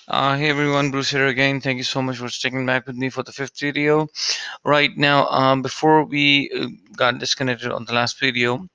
Hey everyone, Bruce here again. Thank you so much for sticking back with me for the fifth video. Right now, before we got disconnected on the last video,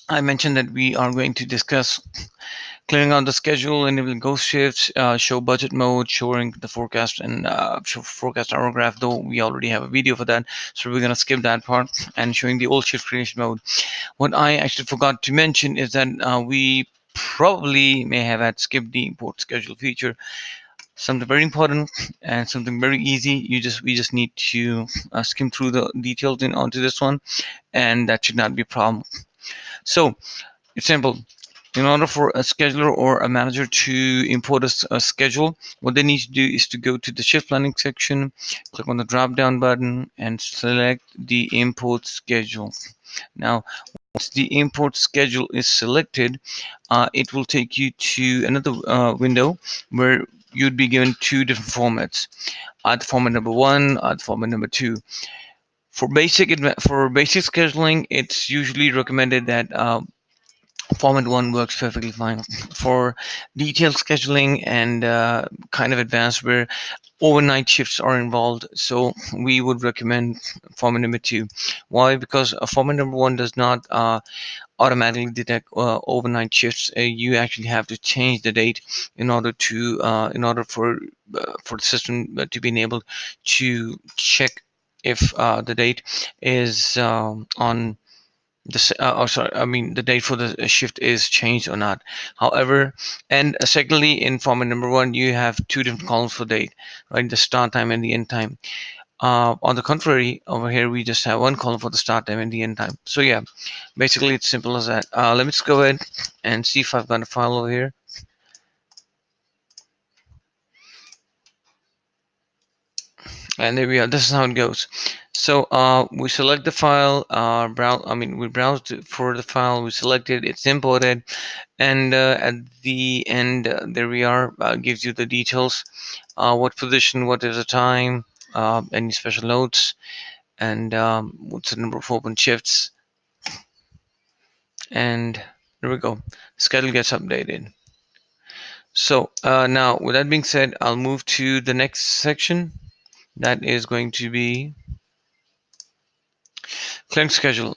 I mentioned that we are going to discuss clearing out the schedule, enabling ghost shifts, show budget mode, showing the forecast and show forecast hour graph. Though we already have a video for that, so we're gonna skip that part and showing the old shift creation mode. What I actually forgot to mention is that we probably may have had skipped the import schedule feature, something very important and something very easy. We just need to skim through the details in onto this one, and that should not be a problem. So it's simple. In order for a scheduler or a manager to import a schedule, what they need to do is to go to the shift planning section, click on the drop down button, and select the import schedule. Now, once the import schedule is selected, it will take you to another window where you'd be given two different formats. The format number one, the format number two. For basic scheduling, it's usually recommended that format one works perfectly fine. For detailed scheduling and kind of advanced where overnight shifts are involved, so we would recommend format number two. Why? Because format number one does not automatically detect overnight shifts. You actually have to change the date in order for the system to be enabled to check if the date is on sorry, I mean the date for the shift is changed or not. However, and secondly, in format number one, you have two different columns for date, right? The start time and the end time. On the contrary, over here we just have one column for the start time and the end time. So yeah, basically it's simple as that. Let me just go ahead and see if I've got a file over here. And there we are. This is how it goes. So we select the file, browse. I mean, we browsed for the file. We selected. It's imported, and at the end, there we are. Gives you the details. What position? What is the time? Any special notes? And what's the number of open shifts? And there we go. Schedule gets updated. So now, with that being said, I'll move to the next section. That is going to be clearing schedule.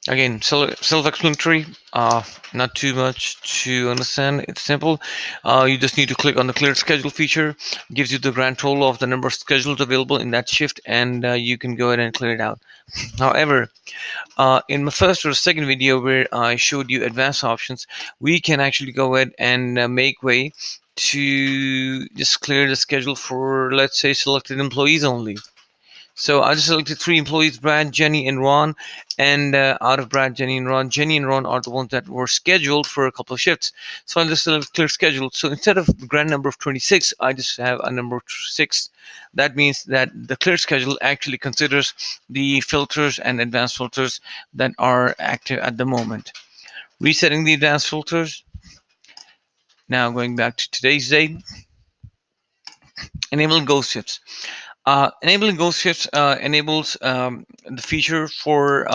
Again, self-explanatory, not too much to understand. It's simple. You just need to click on the clear schedule feature. Gives you the grand total of the number of schedules available in that shift, and you can go ahead and clear it out. However, in my first or second video where I showed you advanced options, we can actually go ahead and make way to just clear the schedule for, let's say, selected employees only. So I just selected three employees: Brad, Jenny, and Ron. And out of Brad, Jenny and Ron are the ones that were scheduled for a couple of shifts. So I'll just select clear schedule. So instead of the grand number of 26, I just have a number of 6. That means that the clear schedule actually considers the filters and advanced filters that are active at the moment. Resetting the advanced filters. Now going back to today's date. Enable ghost shifts. Enabling ghost shifts enables the feature for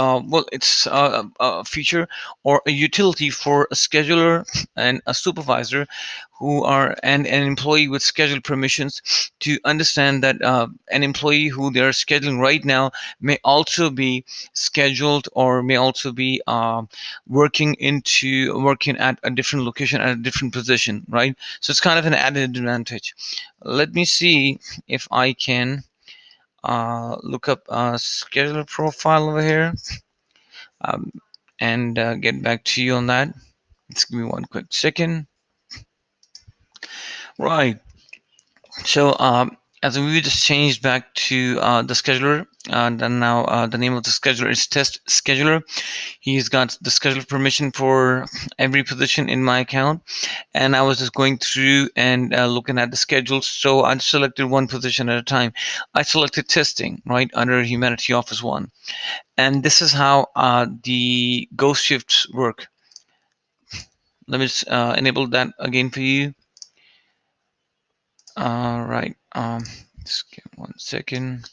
it's a feature or a utility for a scheduler and a supervisor who are and an employee with scheduled permissions to understand that an employee who they are scheduling right now may also be scheduled or may also be working at a different location at a different position, right? So it's kind of an added advantage. Let me see if I can look up a scheduler profile over here um, and get back to you on that. Just give me one quick second. Right. So as we just changed back to the scheduler, then now the name of the scheduler is Test Scheduler. He's got the scheduler permission for every position in my account, and I was just going through and looking at the schedules. So I selected one position at a time. I selected testing right under Humanity Office 1, and this is how the ghost shifts work. Let me just enable that again for you. All right. Just give 1 second.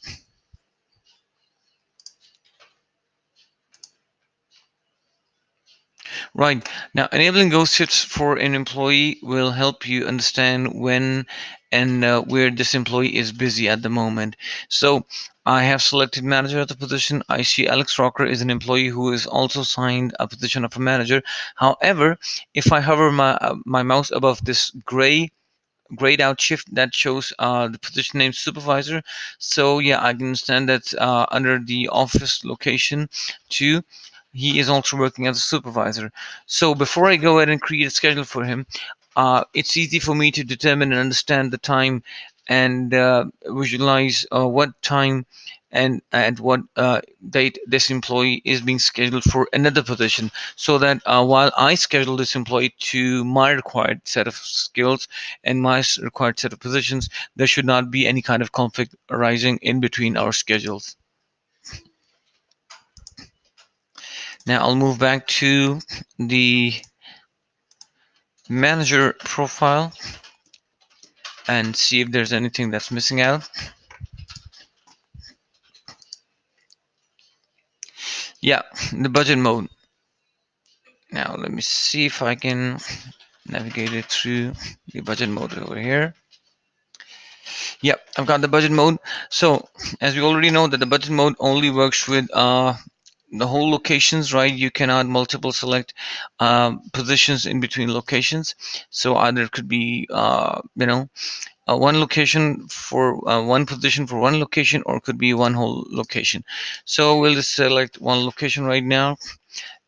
Right. Now, enabling ghost shifts for an employee will help you understand when and where this employee is busy at the moment. So, I have selected manager of the position. I see Alex Rocker is an employee who is also signed a position of a manager. However, if I hover my mouse above this grayed out shift, that shows the position name supervisor. So yeah, I can understand that under the office location too, he is also working as a supervisor. So before I go ahead and create a schedule for him, it's easy for me to determine and understand the time and visualize what time and at what date this employee is being scheduled for another position, so that while I schedule this employee to my required set of skills and my required set of positions, there should not be any kind of conflict arising in between our schedules. Now I'll move back to the manager profile and see if there's anything that's missing out. Yeah, the budget mode. Now let me see if I can navigate it through the budget mode over here. Yep, I've got the budget mode. So as we already know that the budget mode only works with the whole locations, right? You cannot multiple select positions in between locations. So either it could be one location for one position for one location, or it could be one whole location. So we'll just select one location right now,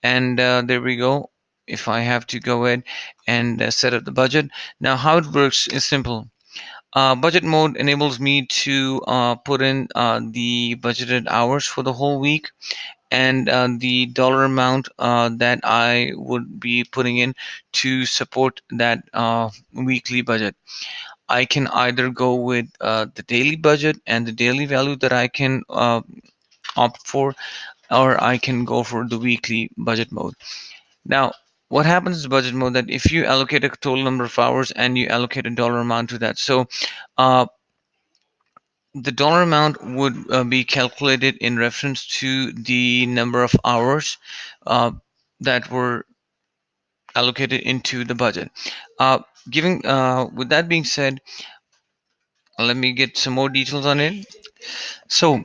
and there we go. If I have to go ahead and set up the budget. Now how it works is simple. Budget mode enables me to put in the budgeted hours for the whole week, and the dollar amount that I would be putting in to support that weekly budget. I can either go with the daily budget and the daily value that I can opt for, or I can go for the weekly budget mode. Now, what happens in budget mode that if you allocate a total number of hours and you allocate a dollar amount to that, so uh, the dollar amount would be calculated in reference to the number of hours uh, that were allocated into the budget. Giving with that being said, let me get some more details on it. So,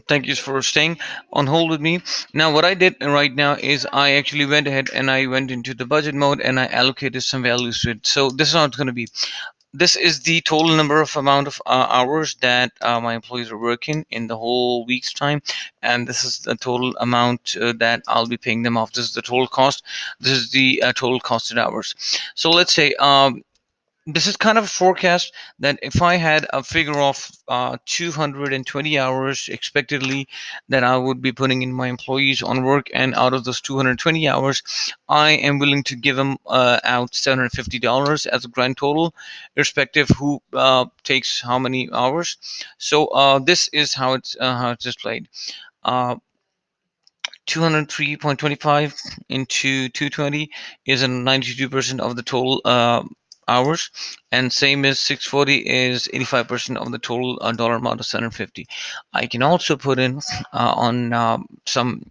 thank you for staying on hold with me. Now, what I did right now is I actually went ahead and I went into the budget mode and I allocated some values to it. So this is how it's going to be. This is the total number of amount of hours that my employees are working in the whole week's time, and this is the total amount that I'll be paying them off. This is the total cost. This is the total costed hours. So let's say this is kind of a forecast that if I had a figure of 220 hours expectedly that I would be putting in my employees on work, and out of those 220 hours, I am willing to give them out $750 as a grand total, irrespective who takes how many hours. So this is how it's displayed. Uh, 203.25 into 220 is a 92% of the total hours, and same as 640 is 85% of the total dollar amount of 750. I can also put in on some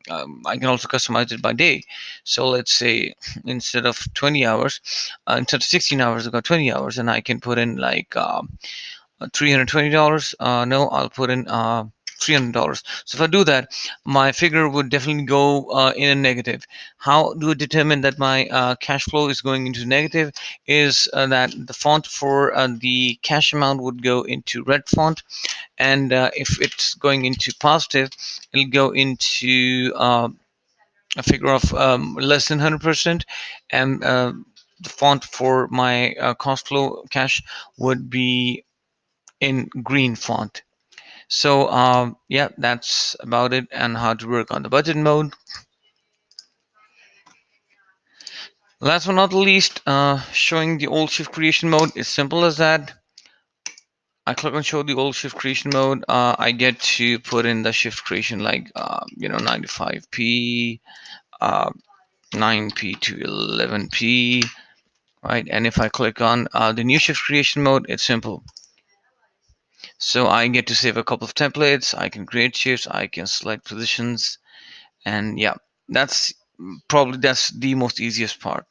I can also customize it by day. So let's say instead of 20 hours, instead of 16 hours, I've got 20 hours, and I can put in like $320. No, I'll put in $300. So if I do that, my figure would definitely go in a negative. How do I determine that my cash flow is going into negative? Is that the font for the cash amount would go into red font, and if it's going into positive, it'll go into a figure of less than 100%, and the font for my cost flow cash would be in green font. So yeah, that's about it and how to work on the budget mode. Last but not least, showing the old shift creation mode is simple as that. I click on show the old shift creation mode. I get to put in the shift creation like 95p, 9p to 11p, right? And if I click on the new shift creation mode, it's simple. So I get to save a couple of templates. I can create shifts. I can select positions, and yeah, that's probably that's the most easiest part.